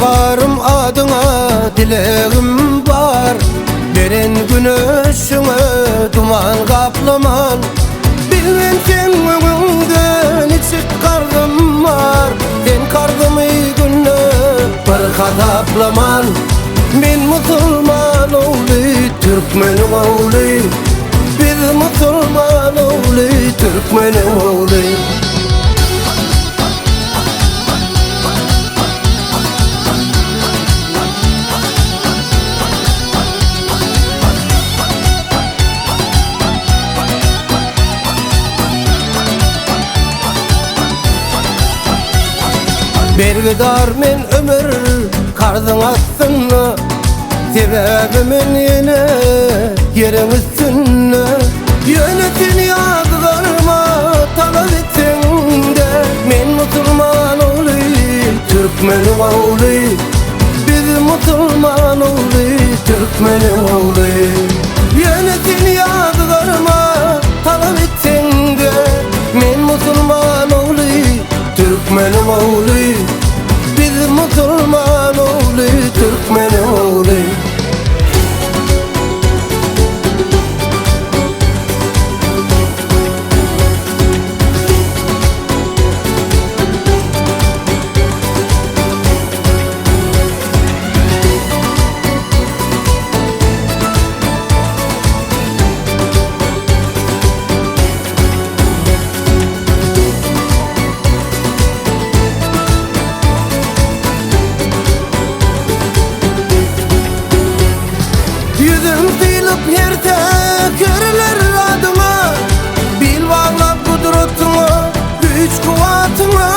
Yalvarım adına dileğim var. Beren güneşine duman kaplaman. Bilmem sen önünden içip kardım var. Ben kardımı günü bir kadaplaman. Ben Müslüman oğlu, Türkmenim oğlu. Biz Müslüman oğlu, Türkmenim oğlu. Bergidar men ömür kardın aslını. Sebebimin yine yerin üstünne. Yönetin yazlarıma talep etsin de. Men Müslüman oğlu, Türkmenim oğlu. Biz Müslüman oğlu, Türkmenim oğlu. Yönetin yazlarıma talep etsin de. Men Müslüman oğlu, Türkmenim oğlu. Biz Müslüman oğlu, Türkmenim oğlu. Yerde körler adıma. Bil bağla kudretine, güç kuvvetine.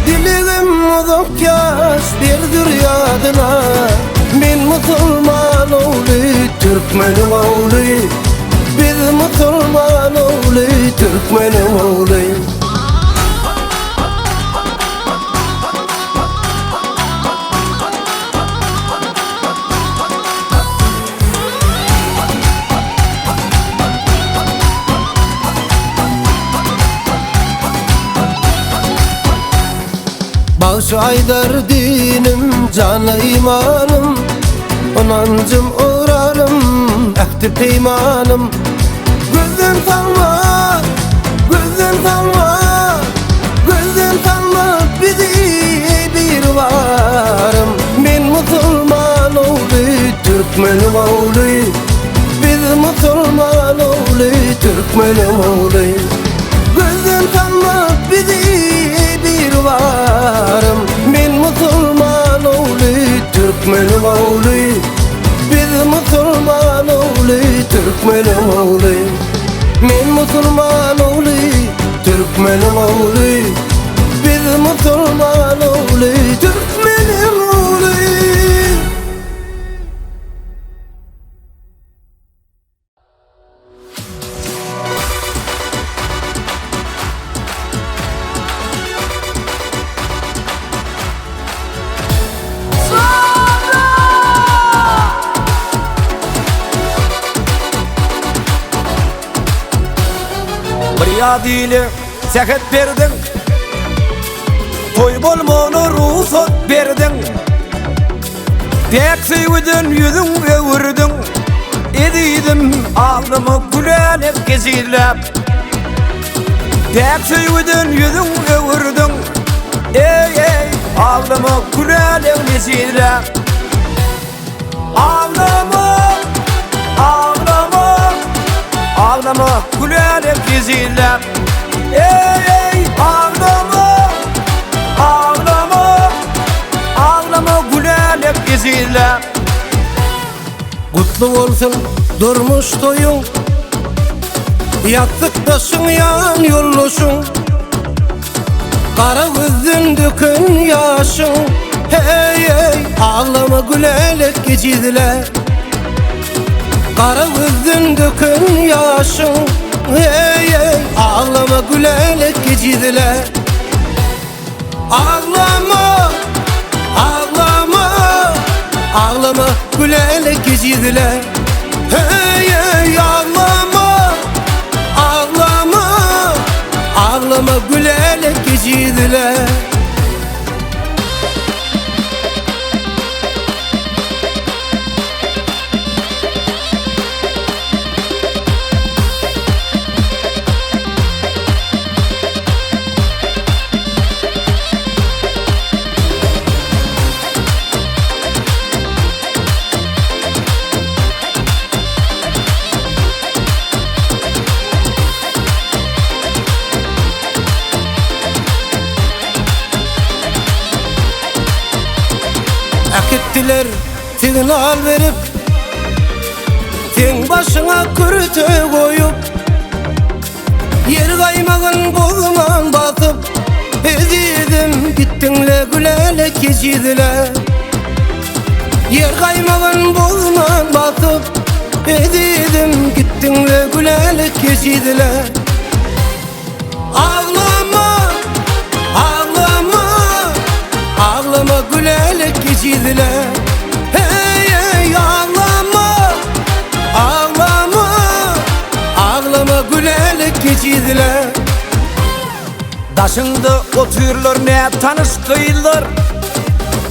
Dileğim uzak yaş bir dünyadına. Ben Müslüman oğlu, Türkmenim oğlu. Biz Müslüman oğlu, Türkmenim oğlu. Bağış aydar dinim, canı imanım. Onancım uğrarım, ehdi peymanım. Gözden salma, gözden salma. Gözden salma bizi bir varım. Ben Müslüman oğlu, Türkmenim oğlu. Biz Müslüman oğlu, Türkmenim oğlu. Gözden salma bizi bir varım. Ben Müslüman oğlu, Türkmenim oğlu. Biz Müslüman oğlu, Türkmenim oğlu. Ben Müslüman oğlu, Türkmenim oğlu. Biz Müslüman oğlu, Türkmenim oğlu. Adile sehet verdin, toy bolmana ruhsat verdin. Tek sevdin yüzün öwürdün, edidim ağlımı gülenip gezilip. Tek sevdin yüzün öwürdün, ey ey ağlımı gülenip gezilip. Ağlama, ağlama, ağlama gülenip gezilip. Ey ey ağlama, ağlama, ağlama gülenip gezilip. Kutlu olsun durmuş toyun. Yaktıktaşın yan yoluşun. Kara gözün dökün yaşın. Hey hey ağlama gülerek geçidiler. Kara gözün dökün yaşın. Hey hey ağlama gülerek geçidiler. Ağlama, ağlama, ağlama gülerek geçidiler. Hey hey ağlama, ağlama, ağlama gülerek geçidiler. Gittiler signal verip, sen başına kürte koyup, yer kaymağın kolundan basıp, ezidim gittinle gülele keçidiler. Yer kaymağın kolundan basıp, ezidim gittinle gülele keçidiler. Ağlama, ağlama, ağlama gülele keçidiler. Hey hey ağlama, ağlama, ağlama gülele keçidiler. Daşında oturlar ne tanış kıyılır,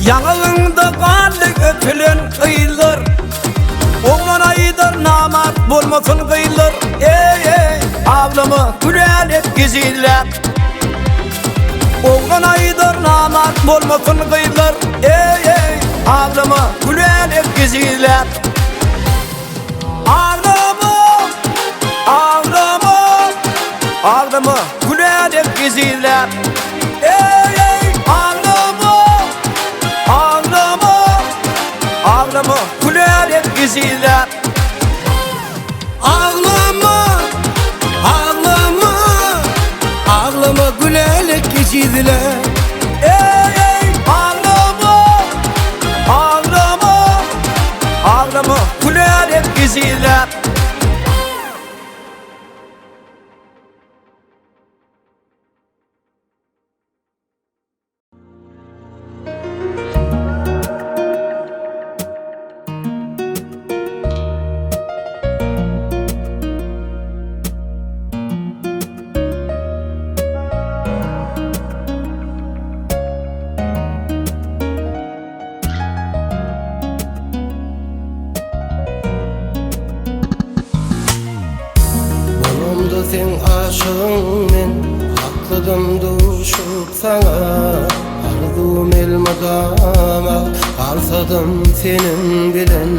yanılında kanlık ötülün kıyılır. Oğlan ayıdır namat bulmasın kıyılır. Ey ey ağlama gülelik giziller. Oğlan ayıdır namat bulmasın kıyılır. Ey ey ağlama gülelik giziller. Ağlama, ağlama, ağlama gülelik giziller. Ey ey ağlama, ağlama, ağlama gülelik giziller. Ağlama, ağlama, ağlama gülele keçidiler. Ey ey ağlama, ağlama, ağlama gülelik giziller. Bolumdu sen aşığın men, hakladım duşup sana. Arzum elmadama, kalsadım senin bilen.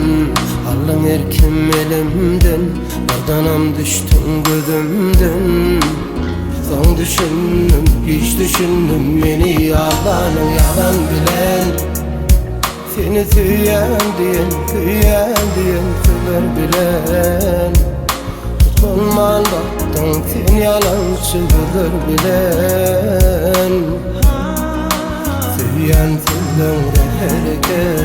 Alın erkim elimden, bardanam düştün gözümden. Son düşündüm, hiç düşündüm beni yalanın yalan bilen. Seni süyen diyen, süyen diyen söyler bilen. Tutulman baktın sen yalancıdır bilen. Süyen senden herkes.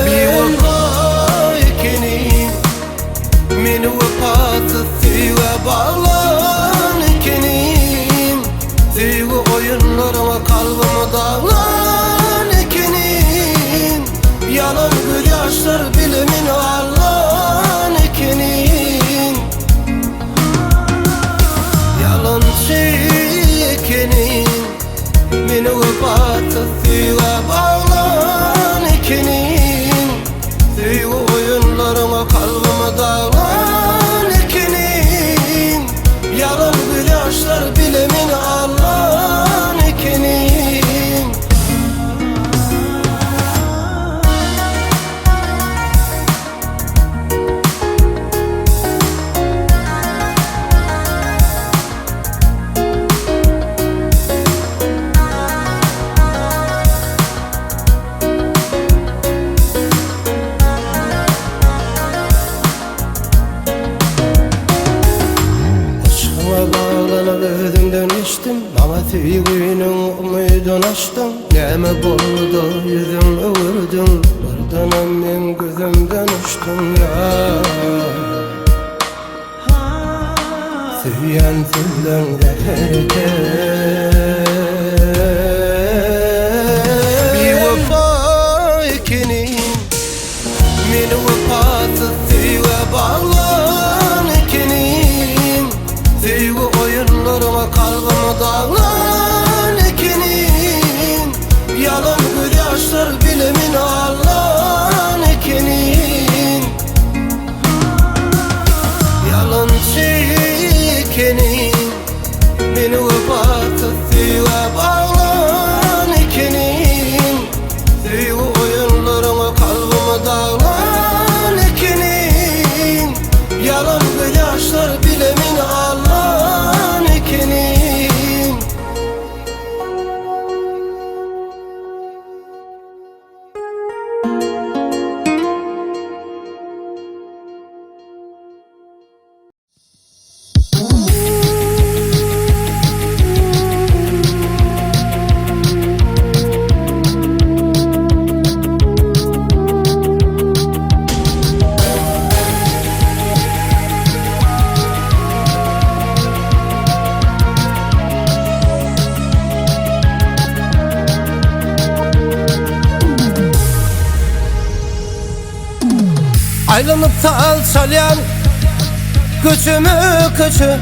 Bir vaka ikeni, meni vakası süve bağlan ikenim. Süve oyunlarıma kalbime dağlan ikenim. Yalan gözyaşlar bilemin ağlan ikenim. Yalancı ikenim, meni vakası süve bağlan ikenim. Süve oyunlarıma kalbime dağlan ikenim. Yalan gözyaşlar bilemin ağlan ikenim. Aşkıma bağlanıp özümden içtim, ama sevginin umudunu açtım. Neme boldu yüzümü vurdun, bardanam ben gözümden uçtum ya. Süyen senden herkes. Bir vefa ikenim, meni vefasız süve bağlan ikenim. Süve oyunlarıma kalbime dağlan ikenim. Yalan gözyaşlar bilemin ağlan ikenim. Yalancı ikenim, beni vefasız Aylanıp salyan köçümü köçü,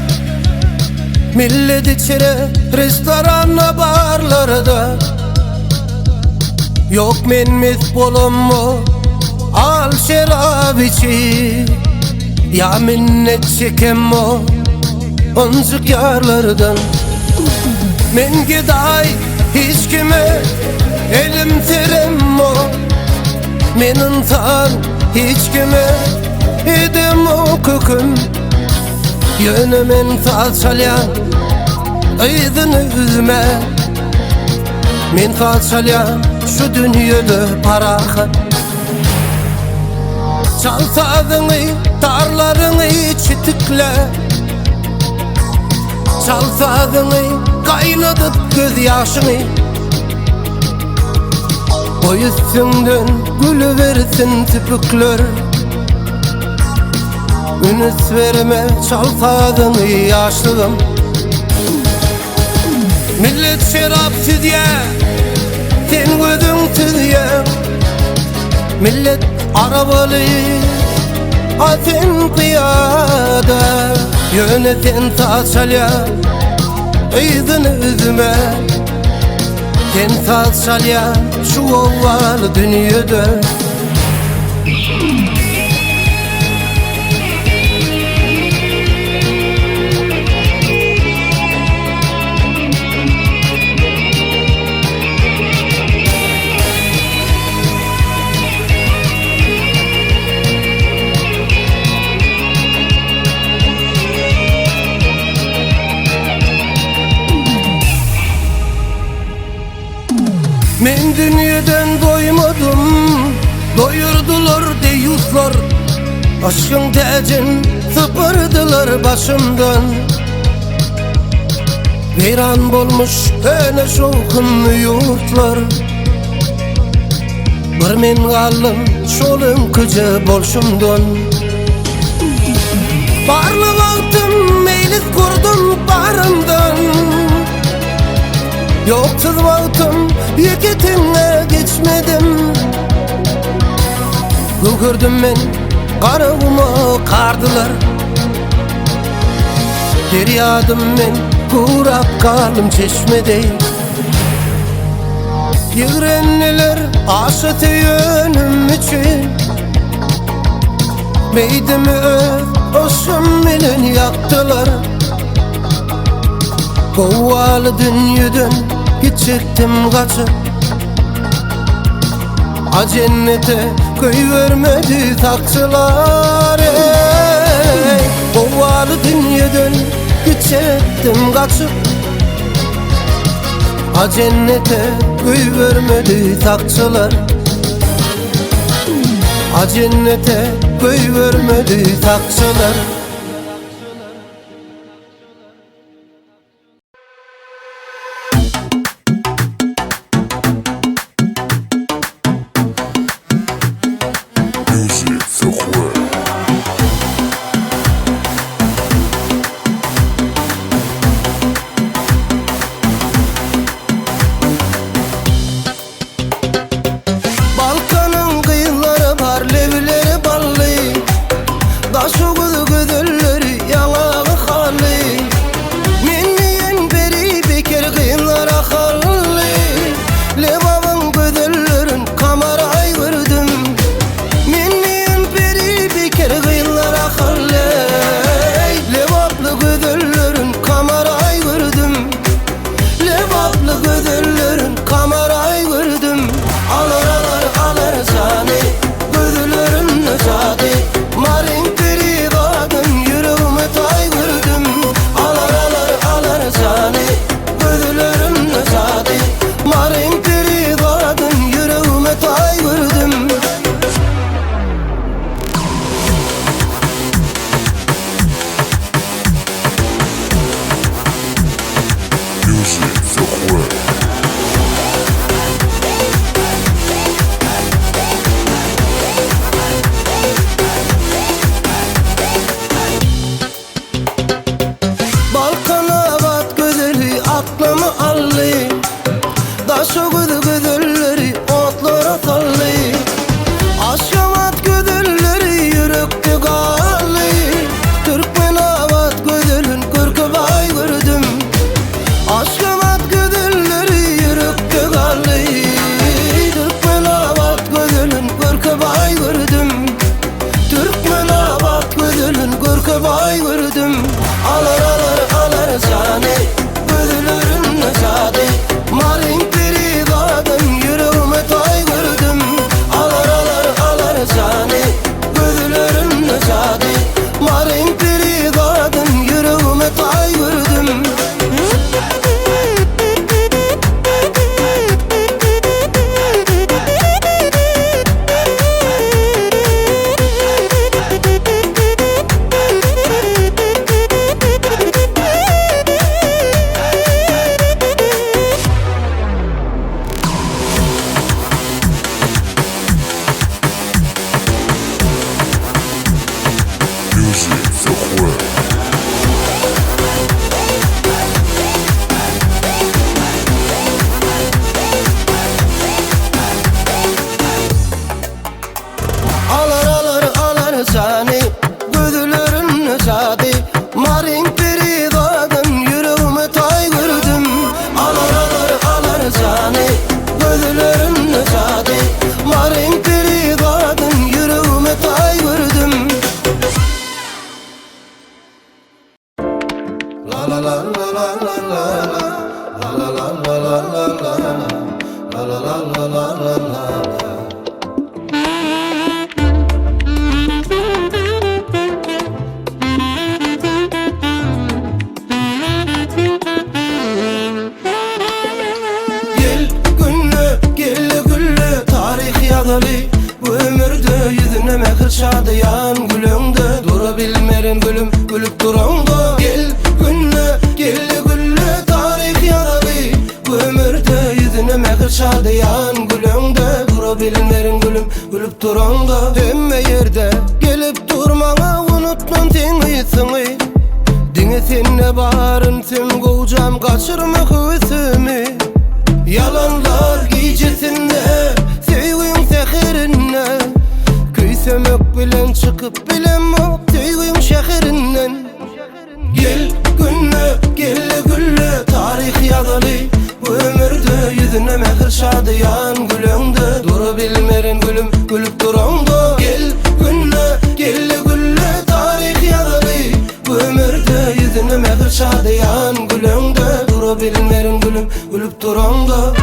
millet içire restorana barlarda. Yok men mis bolum mu al şerab içi, ya minnet çekem mu oncuk yarlardan. Men giday hiç kime elim terim mu, menin tan hiç kime edim o köküm. Yönümün falsalyan aydın üzme, men falsalyan şu dünyada paraxın. Çalsadığını tarlarını çitikle, çalsadığını kaynadıp göz yaşını. Boy üstünden gülü versin tüpükler, ünüs verme çalsadığını yaşlığım. Millet şerapsız ya, sen gözün tüzye. Millet arabalı, sen piyada. Yöneten salya aydın üzme, sen salya şu oval dünyada. Men dünyadan doymadım, doyurdular deyuslar. Aşkın tacın sıpırdılar başımdan. Veyran bolmuş öne şokun yurtlar. Bir men kaldım şolun kıcı bolşumdan. Barlı vaktim meylis kurdum barımdan. Yoksuz vaktim yeketine geçmedim. Gördüm men karağımı kardılar. Deryadım men kurak kalım çeşmede. Yığrenliler aşıtı yönüm için, meydimi öz oşum bilen yaktılar. Kovalı dünyadan gidecektim kaçıp, a cennete köy vermedi taksılar. Kovalı dünyadan gidecektim kaçıp, a cennete köy vermedi taksılar. A cennete köy vermedi taksılar. Balkanın kıyıları var, levleri ballı, daşı gözü gözleri yalağı halı. Minniyen beri bekar kıyılara halı, levavın gözlerin kamerayı gördüm. Minniyen beri bekar kıyılara halı, levaplı gözlerin kamerayı gördüm. Levaplı gözlerin kamerayı gördüm. Alır sani gözlerin nezade, marin peri vadın yüreğime tay gördüm. Alır sani gözlerin nezade, marin peri vadın yüreğime tay gördüm. Music the world. Gel günlü, gelli güllü tarih yadalı. Bu ömürde yüzüne mehir şadıyan gülündü. Durabilmerin gülüm, gülüp durandı. Gel günlü, gelli güllü tarih yadalı. Bu ömürde yüzüne mehir şadıyan gülündü. Durabilmerin gülüm, gülüp durandı. Emme yerde gelip durmana unutmam teňisini. Diňe senne barın sen gowjam kaçırma hüsümü. Yalanlar gecesinde sevgin seherine. Köysemek bilen çıkıp bilemok sevgin şehrinden. Gel günlü, gelli güllü tarih yadalı. Bu ömürde yüzüne mehir şadıyan gülündü. Durabilmerin gülüm, gülüp durandı. Gel günlü, gelli güllü tarih yadalı. Bu ömürde yüzüne mehir şadıyan gülündü. Durabilmerin gülüm, gülüp durandı.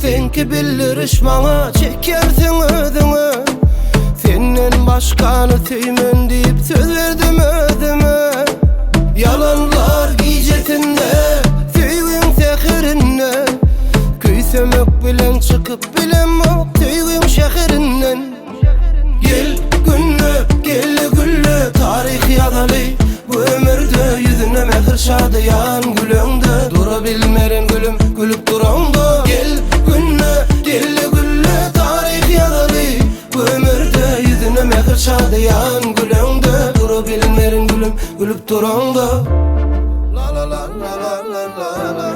Sen ki bildiriş bana çekersin ödünü. Senden başkanı tüymün deyip söz verdim özüme. Yalanlar gecesinde sevgin seherine. Köysemek bilen çıkıp bilemok sevgin şehrinden. Gel günlü, gelli güllü tarih yadalı. Bu ömürde yüzüne mehir şadıyan gülündü. Durabilmerin gülüm, gülüp durandı. Gel günlü, gelli güllü tarih yadalı. Bu ömürde yüzüne mehir şadıyan gülündü. Durabilmerin gülüm, gülüp durandı. La la la la la la la la.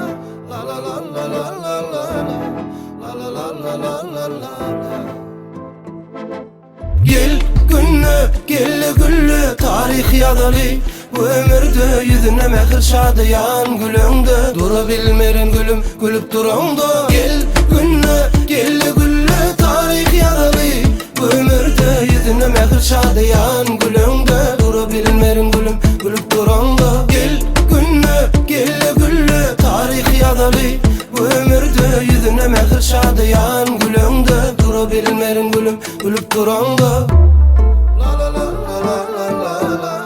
La la la la la la la la. La la la la la la la. Gel günlü, gelli güllü tarih yadalı. Bu ömürde yüzüne mehir şadıyan gülündü. Durabilmerin gülüm, gülüp durandı. Gel günlü, gelli güllü tarih yadalı. Bu ömürde yüzüne mehir şadıyan gülündü. Durabilmerin gülüm, gülüp durandı. Gel günlü, gelli güllü tarih yadalı. Bu ömürde yüzüne mehir şadıyan gülündü. Durabilmerin gülüm, gülüp durandı. La la la la la la la.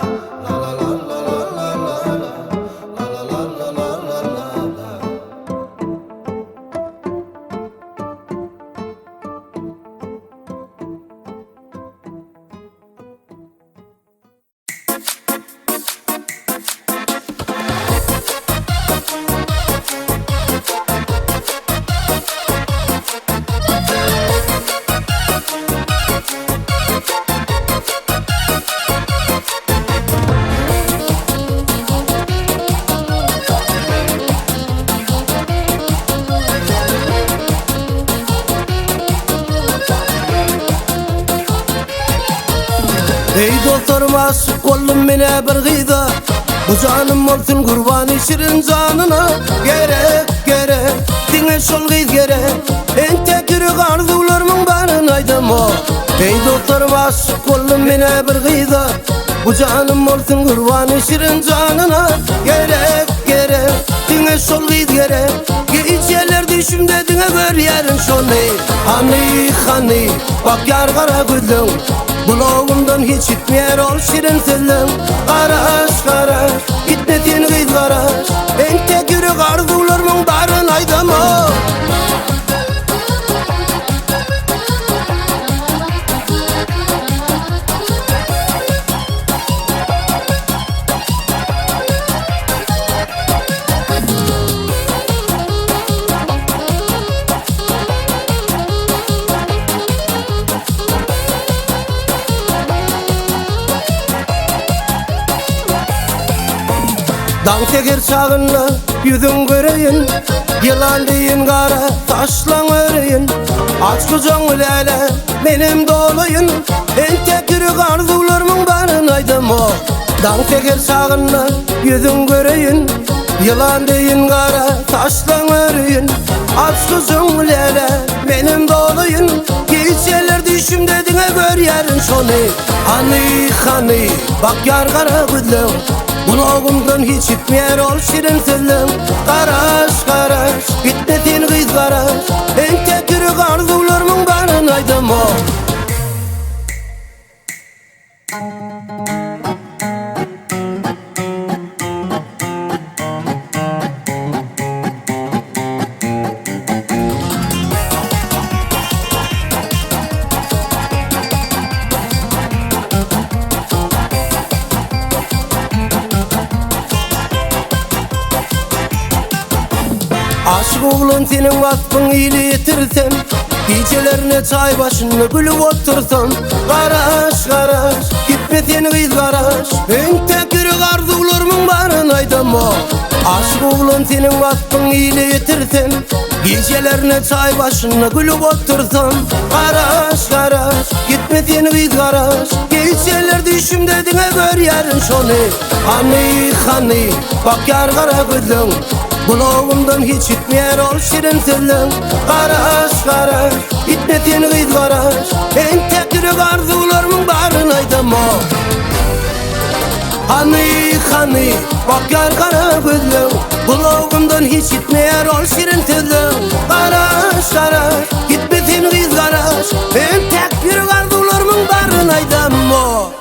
Ey dostlarım aşık oldum mene bir gıyda. Bu canım olsun kurbanı şirin canına. Gerek gerek dine şol gıyz gerek. En tekürük arzularımın barın aydım o. Ey dostlarım aşık oldum mene bir gıyda. Bu canım olsun kurbanı şirin canına. Gerek gerek dine şol gıyz gerek. Geceler düşümde dine bir yerin şonu. Hani bak yar kara gözüm. Bulağımdan hiç gitmeyer ol şirin sözüm. Karaş gitmesin kız karaş. En tekürük arzularımın barın aydım o. Dans eger çağınla yüzün göreyin. Yılan deyin kara taşlan öreyin. Aç kucağın lele benim dolayın. En tekürük arzularımın barın aydım o. Dağ teker sağınna yüzün göreyin, yılan deyin kara taşlan örüyün. Aşkızın lele benim doluyun, giyseler düşüm dediğine gör yerin sonu. Hani bak yar kara güdlüm, kulağımdan hiç gitmeyer ol şirin sözlüm. Karaş gitmesin kız karaş, en tekürük arzularımın barın aydım o. Aşık oğlum senin vasfın iyili yitirsem, gecelerine çay başında gülüp otursam. Karaş gitme seni kız karaş, en tekürük arzularımın barın aydım o. Aşık oğlum senin vasfın iyili yitirsem, gecelerine çay başında gülüp otursam. Karaş gitme seni kız karaş, geceler düşüm dediğine gör yerin sonu. Hani bak yar kara gözlüm, kulağımdan hiç gitmeyer ol şirin sözlüm. Karaş gitmesin kız karaş, en tekürük arzularımın barın aydım o. Hani bak yar kara gözlüm, kulağımdan hiç gitmeyer ol şirin sözlüm. Karaş gitmesin kız karaş, en tekürük arzularımın barın aydım o.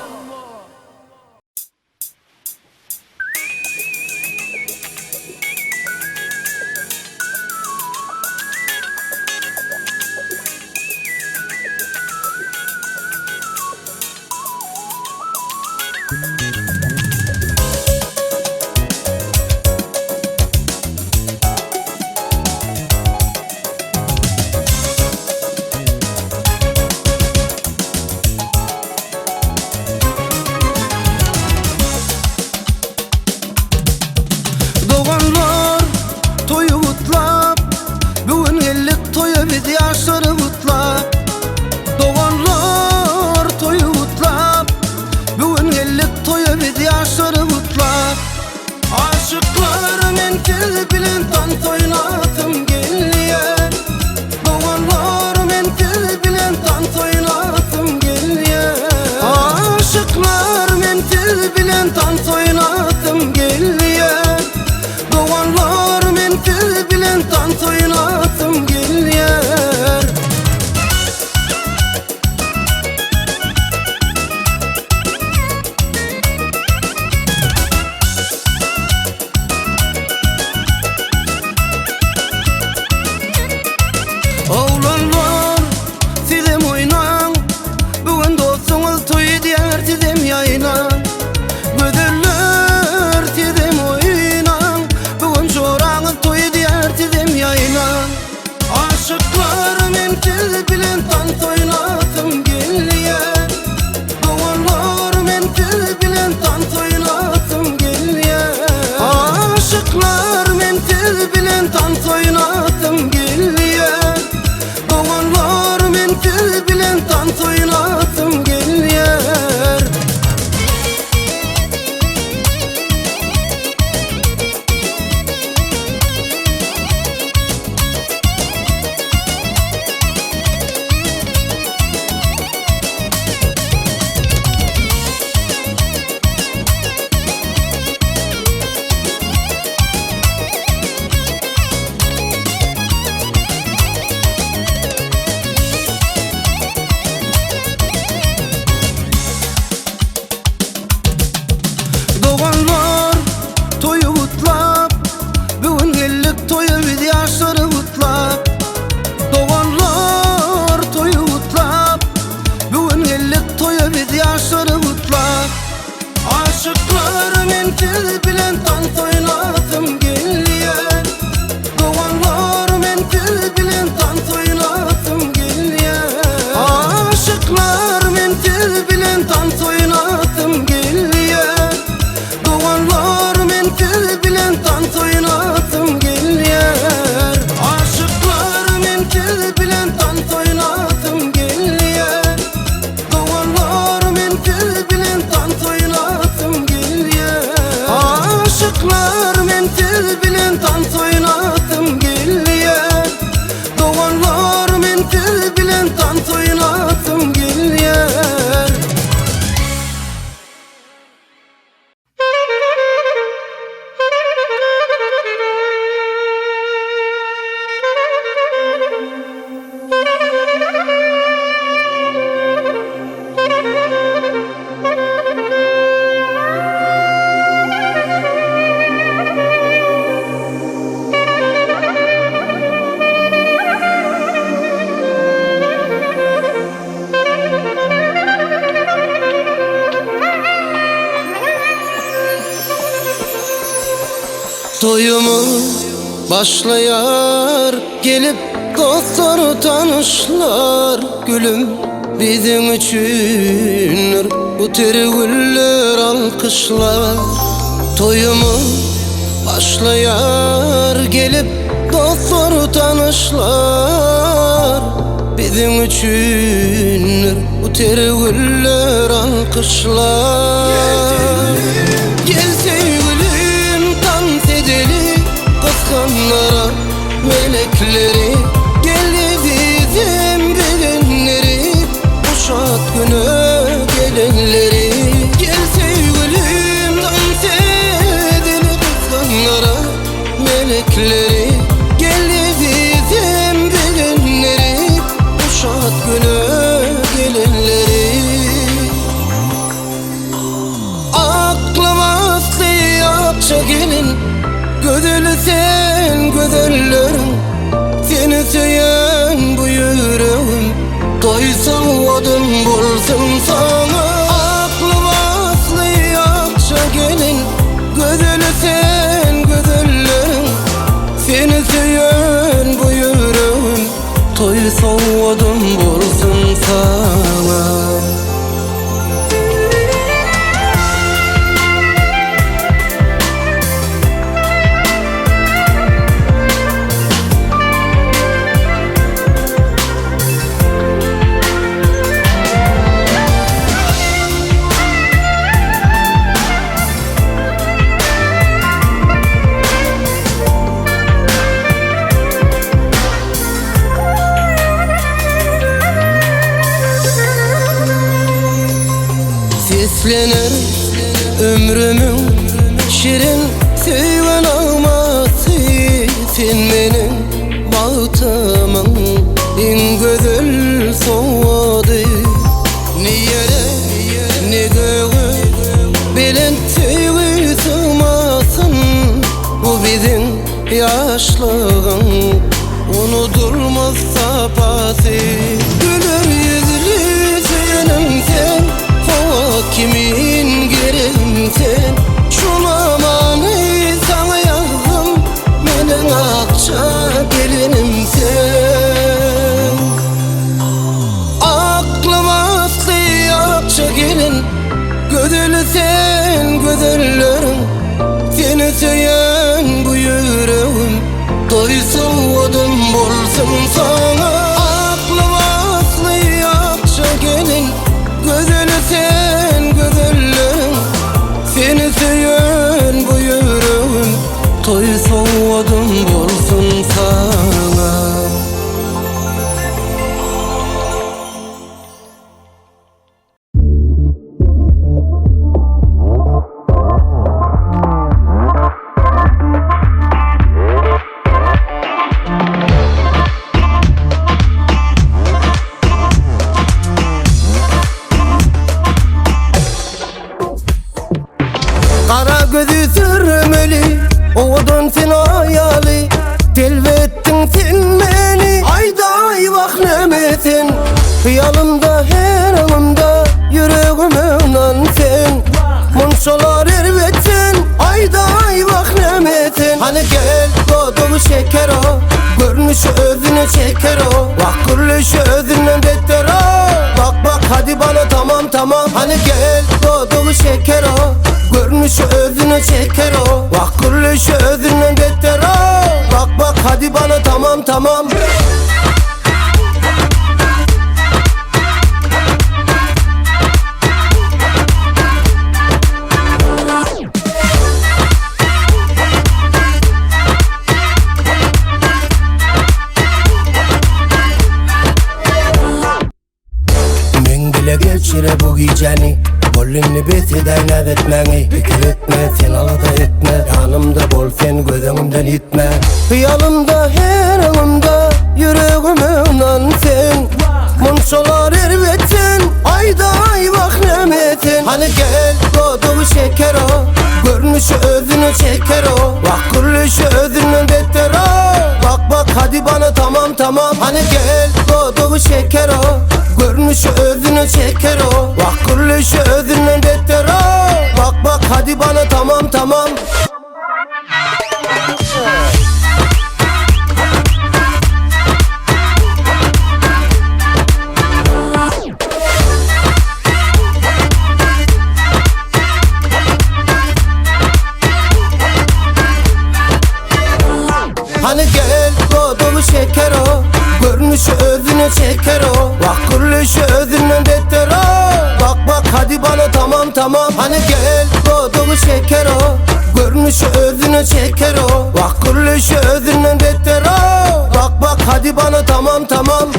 Toyumuz başlayar, gelip dostlar tanışlar. Gülüm bizim üçündür bu teri güller alkışlar. Toyumuz başlayar, gelip dostlar tanışlar. Bizim üçündür bu teri güller alkışlar. Gel sevgilim dans edelim, kıskanlara melekleri. Geldi bizim gelenleri, bu şad güne gelenleri. Gel sevgilim dans edelim, kıskanlara melekleri. Geldi bizim gelenleri, bu şad güne gelenleri. Aklıma sıyakça gelin, güzel sen güzellerin. Seni söyleyen bu yüreğim, doysa odun bulsun sana. Aklıma sıyakça gelin, güzel sen güzellerin. Seni söyleyen bu yüreğim, doysa odun bulsun sana. Seslenir ömrümün şirin sevgen alması. Sen benim bağıtımın en güzel soğudu. Ne yere ne göğe bilen sevgi sığmasın. Bu bizim yaşlığın unutulmaz sapası. Gülür yüzlü senin sen, kimin gerimsen. Şulamanı sana yazdım, menen akça gelinimsen. Aklıma sıyakça gelin, güzel sen güzellerin. Seni söyleyen bu yüreğim, doysa odun bulsun sana. Aklıma sıyakça gelin, güzel sen güzellerin. Seni söyleyen bu yüreğim, doysa odun bulsun sana. Kara gözü sürmeli, oğudun sen hayali. Telvettin sen beni, ayda ayvak nemesin. Hıyalımda her anımda yüreğimden sen. Munşalar ervetsen, ayda ayvak nemesin. Hani gel doğduğu şeker o, görünüşü özüne çeker o. Bak gürlüşü özünden beter o. Bak bak hadi bana tamam tamam. Hani gel doğduğu şeker o, görünüşü özüne çeker o. Bak gürlüşü özünden beter o. Bak bak hadi bana tamam tamam. Mengile geçire bu geceni, Bollinni beseden etmeni. Fikir etme sen alada etme, yanımda bol sen gözümden gitme. Hıyalımda her anımda yüreğimden sen. Munşalar ervetsen, ayda ayvak nemesin. Hani gel doğduğu şeker o, görünüşü özünü çeker o. Bak gürlüşü özünden beter o. Bak bak hadi bana tamam tamam. Hani gel doğduğu şeker o, görünüşü özünü çeker o. Bak gürlüşü özünden beter o. Bak bak hadi bana tamam tamam. Görünüşü özüne çeker o, bak gülüşü özünden beter o. Bak bak hadi bana tamam tamam, hani gel doğduğu şeker o. Görünüşü özüne çeker o, bak gülüşü özünden beter o. Bak bak hadi bana tamam tamam.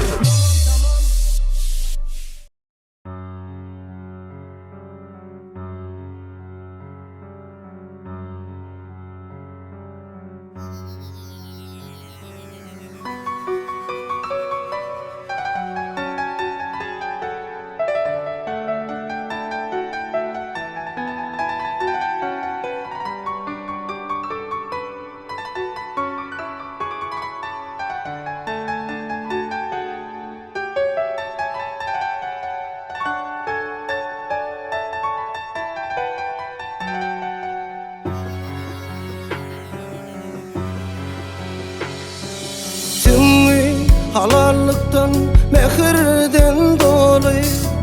Halallıktan, mehirden dolu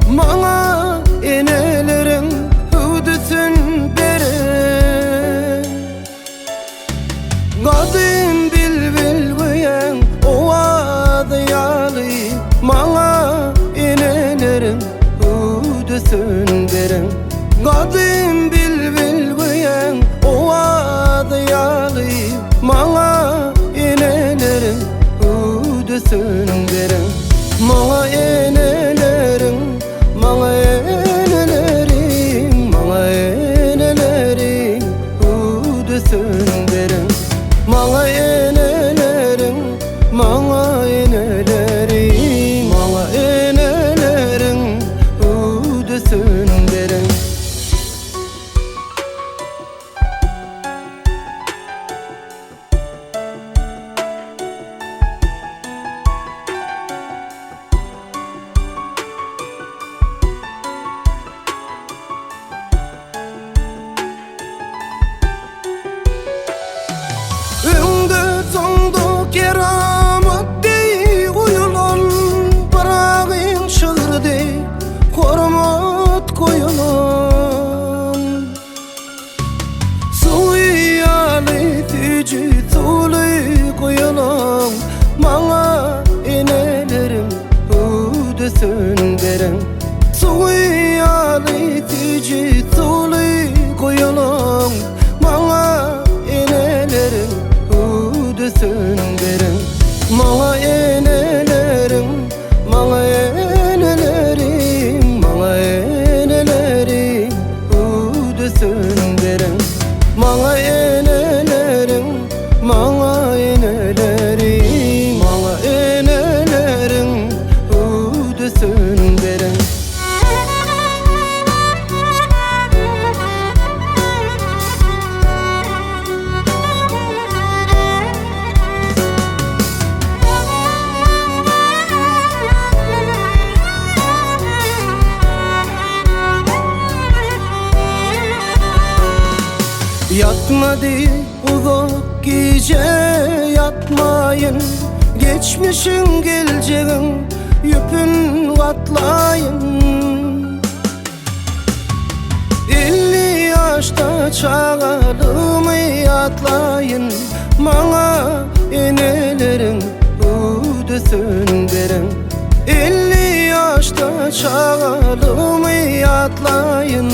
Mana enelerim hüdüsün beri. Kadim bilbil güyen ovadı yalı Mana enelerim hüdüsün beri. Kadim bilbil güyen ovadı yalı Mana enelerim sündürün. Mana enelerim, mana enelerim, mana enelerim udu sündürün. Mana enelerim, mana enelerim, mana enelerim udu sündürün. Ündü sondu keramet dey uyulan Bırağın şığırdı kormat koyulan. Suyalı tücü tulu koyulan Mana enelerim udu sündürün. Suyalı tücü tulu koyulan Mana enelerim sündürün. Mana enelerim, mana enelerim, mana enelerim udu sündürün. Mana enelerim, mana enelerim, mana enelerim udu sündürün. Yatmadı uzak gece yatmayın, geçmişin geleceğin yüpün katlayın. 50 yaşta çağalımı atlayın, mana enelerin udu sündürün. 50 yaşta çağalımı atlayın,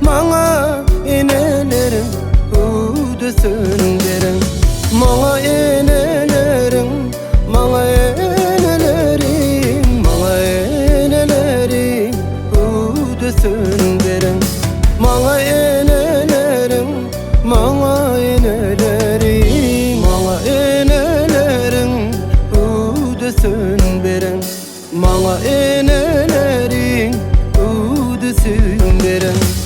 mana enelerin udu sündürün. Mana enelerim, mana enelerim, mana enelerim udu sündürün. Mana enelerim, mana enelerim, mana enelerim udu sündürün. Mana enelerim udu sündürün.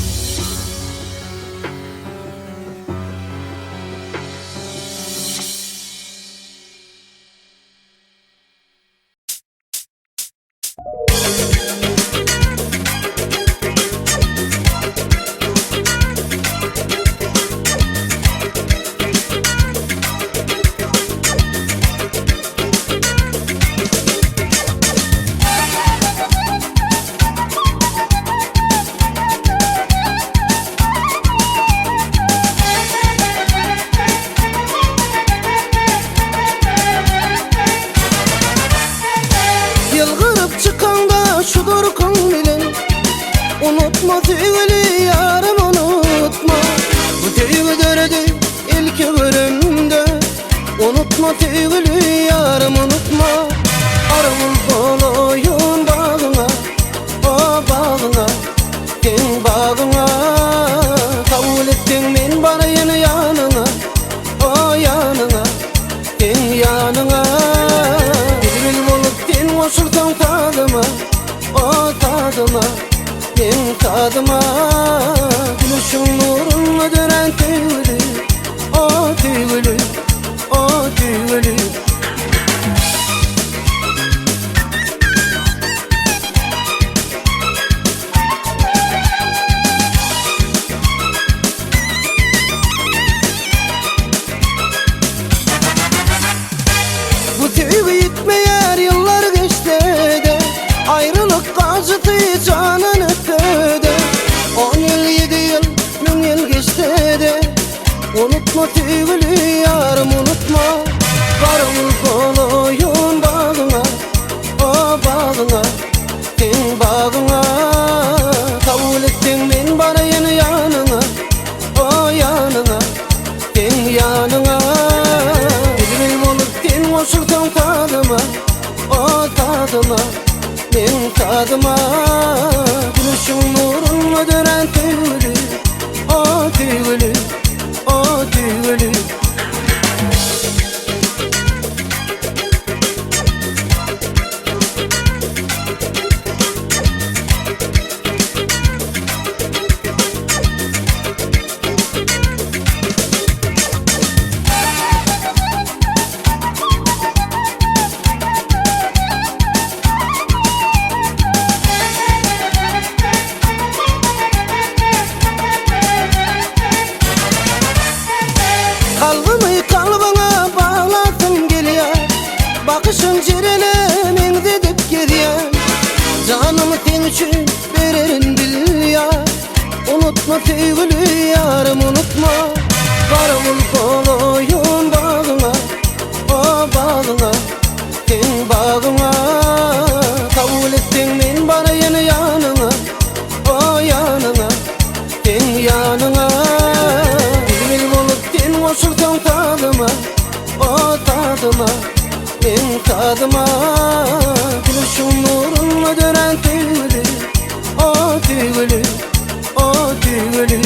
Unutma sevgili yarım unutma, bu tüygüdürdü ilk ömrümde. Unutma sevgili yarım unutma, arabul kolayın bağına, o bağına, sen bağına. Kabul ettin men barayın yanına, o yanına, sen yanına. Bilbil bolup sen koşulsan tadıma, o tadıma, men tadıma. Gülüşün nurunla dönen tüygülü, o tüygülü, o tüygülü. Bu tüygü yitmeyer yıllar geçti de, ayrılık acıtı canın öptü. 10 yıl 7 yıl 1000 yıl geçti de, unutma tüygülü yarım unutma. Varım kolayın bağına, o bağına, sen bağına. Kabul ettin men barayın yanına, o yanına, sen yanına. Bilbil bolup sen koşulsan tadıma, o tadıma, men tadıma. Gülüşün nurunla dönen tüygülü, o tüygülü, o tüygülü. Kalbimi kalbına bağlasın geliyor, bakışın cireleming dedip gidiyor. Canımı sen için vererin bil ya, unutma tüygülü yarım unutma. Varımın kolayın bağına, o bağına, sen bağına. Kabul ettin men barayın yanına, o yanına, sen yanına. Bilbil bolup sen koşulsan tadıma, o tadıma, men tadıma. Gülüşün nurunla dönen tüygülü, o tüygülü, o tüygülü.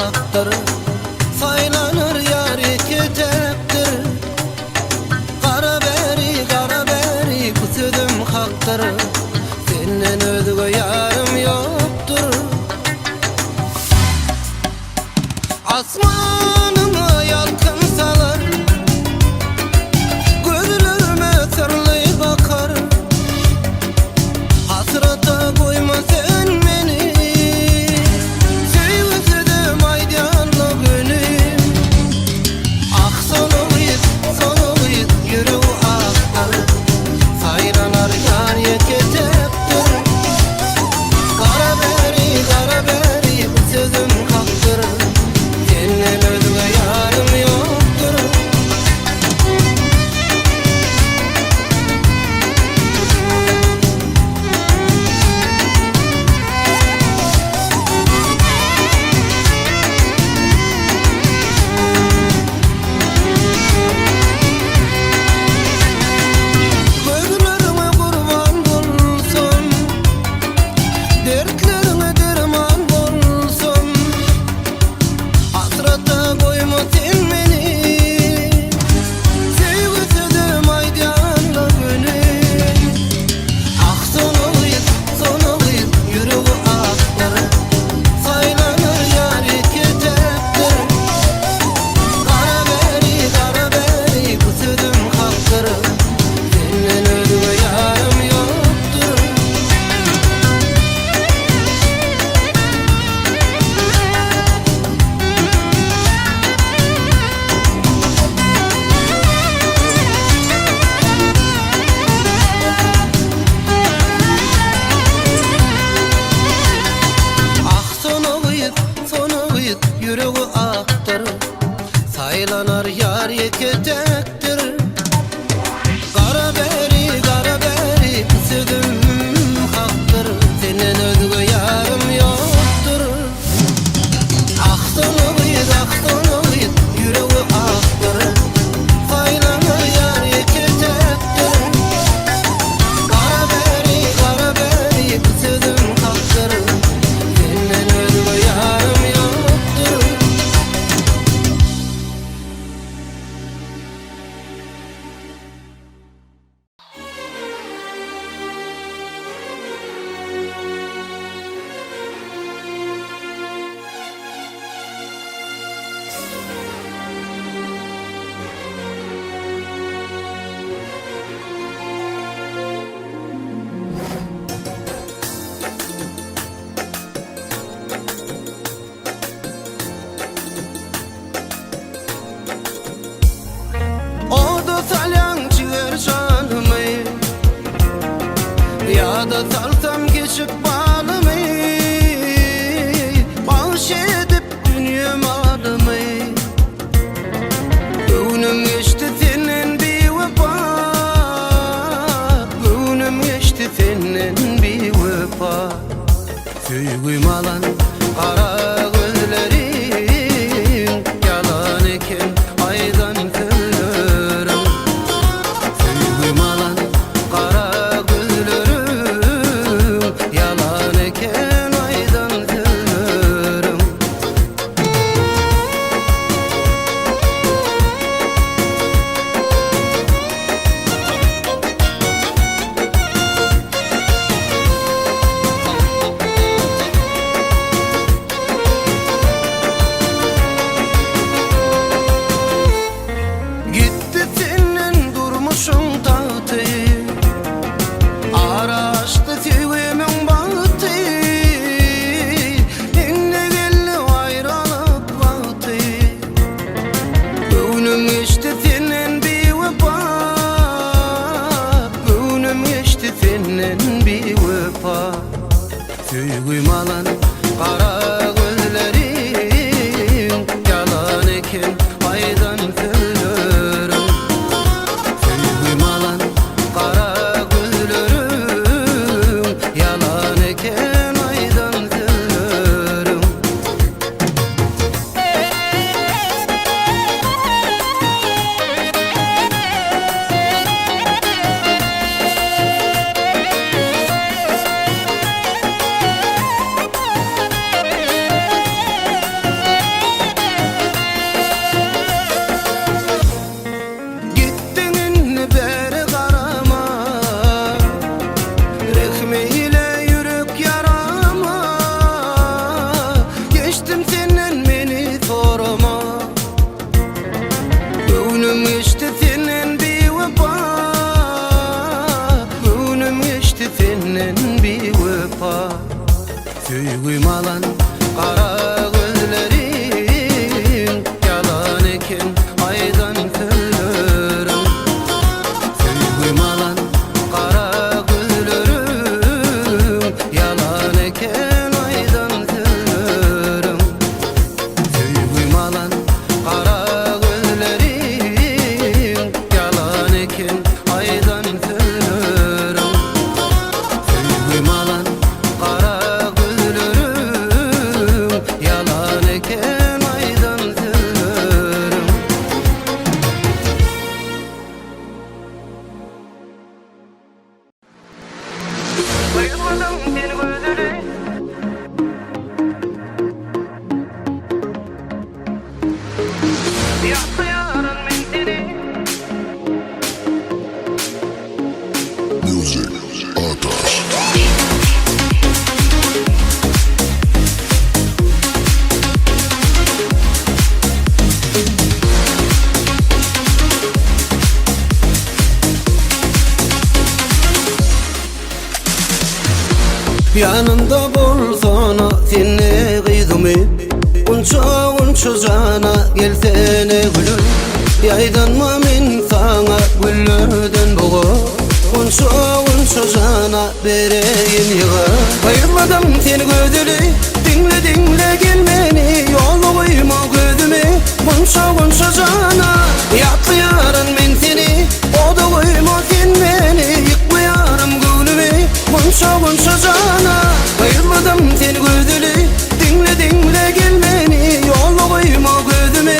aktır. Saylanır yar iki teptir. Kara beri kusudım haktır. Senden özgü yarım yoktur. Asmanıma yalkın salar, gözlerime sırlı bakar. Hasrata koyma sen beni, sevgilim aydanla gönül. Ah sonuyuz yüreği aktar. Sayranar yar yeketeptir. Kara beri bu sözüm haktır. Senden özgü yarım yoktur. Gözlerime kurban bulsun, dertlerime derman bulsun. Hasrata koyma sen beni, sevgilim aydanla gönül. Ah sonuyuz yüreği aktar. Saylanır yar iki teptir. Kara beri bu sözüm haktır. Senden özgü yarım yoktur. Ah sonuyuz yüreği aktar. Saylanar yar yeketektir. Kara beri sözüm haktır. Senden özgü yarım yoktur. Ah sonuyuz yüreği aktar. Saylanar yar yeketektir. Kara beri bu sözüm haktır. Senden özgü yarım yoktur. O da salyan çiğer şanımı, ya da salsam geçip bağlımı. Bağış edip dünya malımı. Gönlüm geçti senin bir vefa, gönlüm geçti senin bir vefa. Sevgim alan kara gözlerin, yalan eken aydan görürüm. Sevgim alan kara gözlerin, yalan eken aydan görürüm. Gitti senin durmuşun tahtı, araştı sevgimin bahtı. Yine geldi ayrılık vakti. Gönlüm geçti senin bir vefa, gönlüm geçti senin bir vefa. Sevgim alan kara gözlerin, yalan eken aydan görürüm. Sevgim alan kara gözlerin, yalan eken aydan görürüm. Günüm geçti senin bir vefa, günüm geçti senin bir vefa. Söygüym alan kara gözlerin, yalan eken aydan sözlerim. Söygüym alan kara gözlerin, yalan eken aydan sözlerim. Söygüym alan kara gözlerin, yalan eken aydan sözlerim. Söygüym alan kara gözlerin, yalan eken aydan sözlerim. Bayılmadım seni gözleri, yaktı yarın ben seni. Music Atash. Yanında bolsana seni kıydım Unça unça cana gelsene gülüm Yaydanma min sana güllerden boğu Unça unça cana bereyim yığa Bayılmadım seni gözüli dinle dinle gelmeni Yolu koyma gözüme unça unça cana Yaktı yarın ben seni o da koyma sen beni Yıkma yarım gülüme unça unça cana Bayılmadım seni gözüli dinle dinle gelmeni Yolu koyma gözüme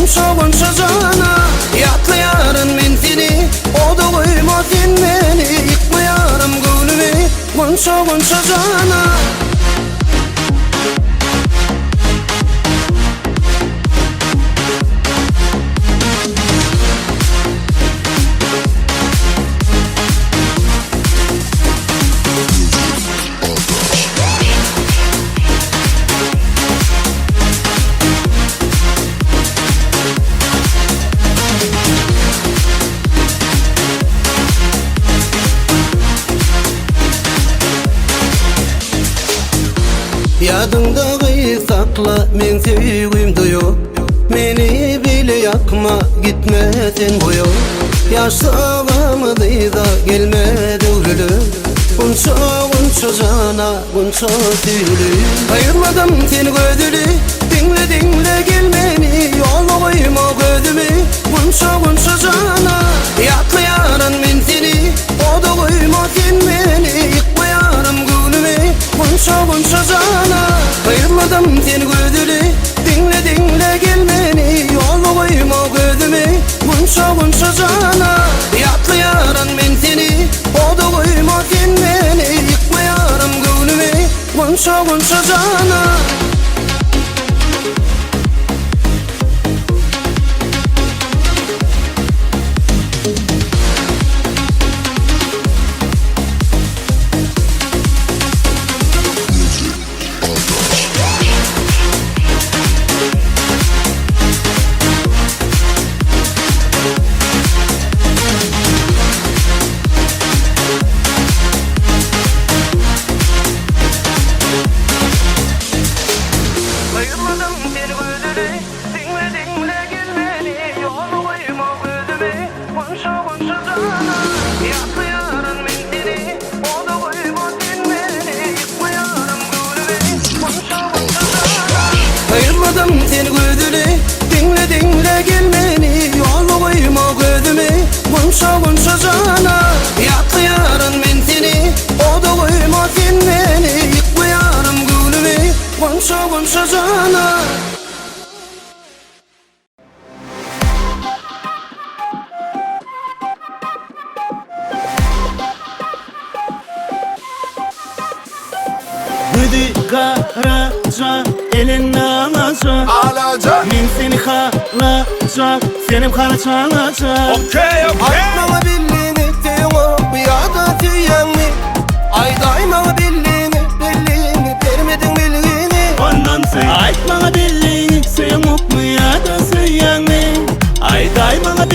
unça unça cana Yaktı yarın ben seni o da koyma sen beni Yıkma yarım gülüme unça unça cana Yadında sakla men sevgim duyu Meni bile yakma gitme sen boyu Yaşsağımı da gelme dövrülü Unça unça cana unça tüylü Ayırmadım seni gözülü dinle dinle gelmeni Yolu koyma gözümü unça unça cana Yaktı yarın ben seni o da koyma sen beni Yıkma yarım gülümü unça unça cana Ayırmadım seni gözüli dinle dinle gelmeni Yolu koyma gözümü unça unça cana Yaktı yarın ben seni o da koyma sen beni Yıkma yarım gülümü unça unça cana Bayılmadım seni gözüli dinle dinle gelmeni Yolu koyma gözüme unça unça cana Yaktı yarın ben seni o da koyma sen beni Yıkma yarım gülüme unça unça cana Bayılmadım seni gözüli dinle dinle gelmeni Yolu koyma gözüme unça unça cana Yaktı yarın ben seni o da koyma sen beni Yıkma yarım gülüme unça unça cana Güdü karaca elin alacak Min seni halacak senim kara çalacak Okay. Atmama billini teyongo ya da tüyenmi Aydayma billini vermedin bilgini Ondan sen aytmana belli Sen mutlu ya da sen yanı Ayday bana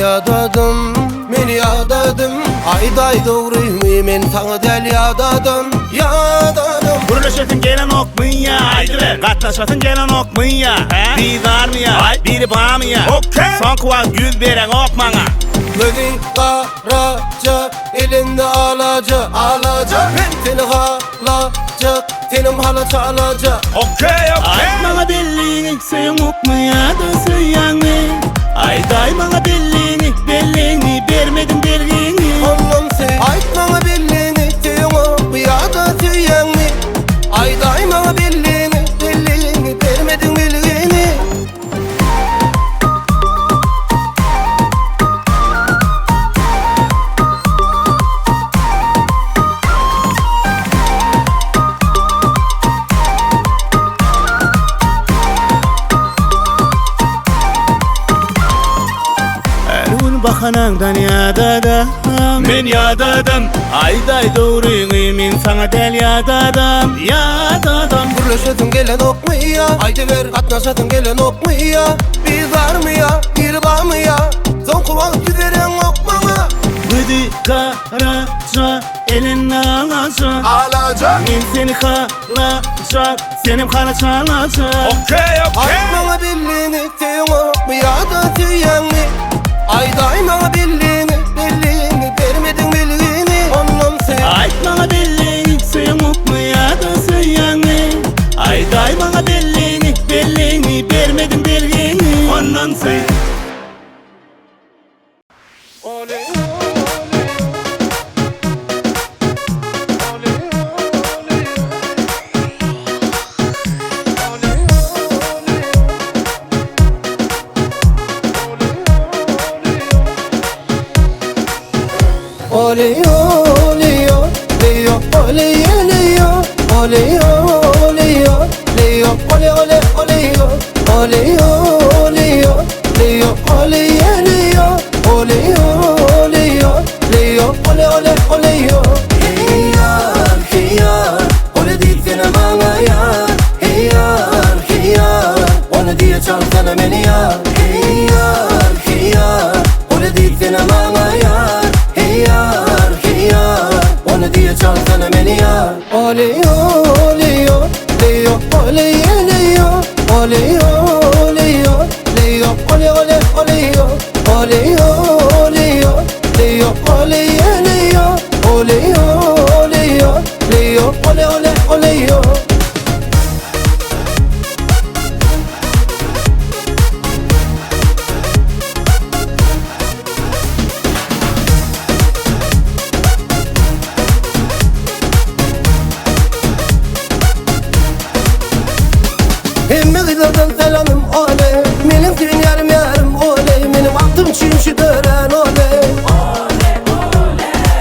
men yadadım Ayday doğruyum men sana del yadadım Burlaşatın gelen ok mı ya? Haydi ver. Katlaşatın gelen ok mu ya? Bir var mı ya? Biri var mı ya? Son kuva gül veren ok bana. Gözü karaca, elinde alaca Ben seni halacak, senim hala çalacak Ay bana belliğini sen ok mu ya da söyleyen mi? Ayday bana belliğini vermedin belliğini Anlam sen aytmana belliğini sen ok ya da söyleyen mi? Ayday bana belliğini vermedin belliğini Bakanandan yadadım Men yadadım Ayday doğruyum men sana del yadadım Burlaşatın gelen ok mu ya? Haydi ver katlaşatın gelen ok mu ya? Bir var mı ya? Bir var mı ya? Son kulak güveren ok bana Gıdı karaca elinle alacak Men seni halacak senim hala çalacak Aytmana belliğini sen ok mu ya da söyleyen mi? Ayday bana belliğini vermedin belliğini Anlam sen Aytmana belliğini sen ok mu ya da söyleyen mi? Ayday bana belliğini vermedin belliğini Ondan sen Oley oley oley oley oley oley oley ole ole oley oley oley oley oley oley oley ole ole oley Hey yar ole diyetsene bana yar Hey yar onu diye çalsana beni yar Hey yar ole diyetsene bana yar Hey yar onu diye çalsana beni yar Oley oley oley oley oley oley oley ole ole oley oley oley oley oley oley ole ole oley Emme kızlardan selamım oley Benim senin yarım oley Benim aklım çünkü gören oley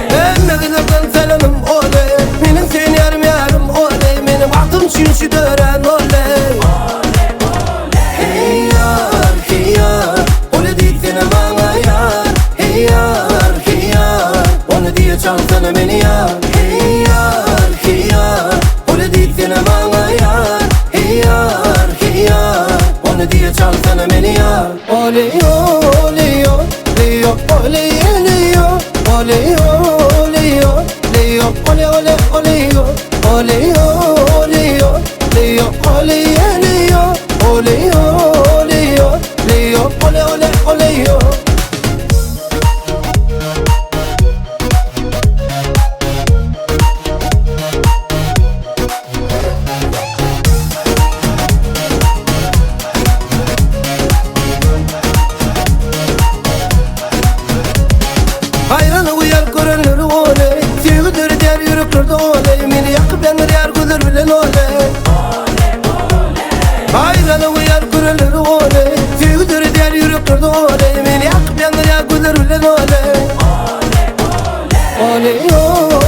Emme kızlardan selamım oley Benim senin yarım oley Benim aklım çünkü gören oley Hey yar Ole diyetsene bana yar Hey yar onu diye çalsana beni yar Hey yar Ole diyetsene bana yar Hey yar onu diye çalsana beni yar Oley oley oley oley oley oley oley ole ole oley oley oley oley oley ole ole oley Hayranı uyar görünür oley Sevgidir diğer yürüklerde oley Beni yakıp yanır yar güzel bilen oley Hayranı uyar görünür oley Sevgidir diğer yürüklerde oley Beni yakıp yanır yar güzel bilen oley Oley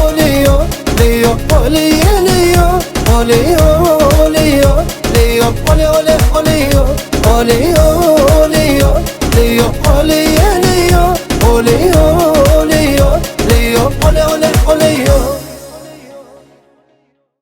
oley oley oley oley oley ole ole oley oley oley oley oley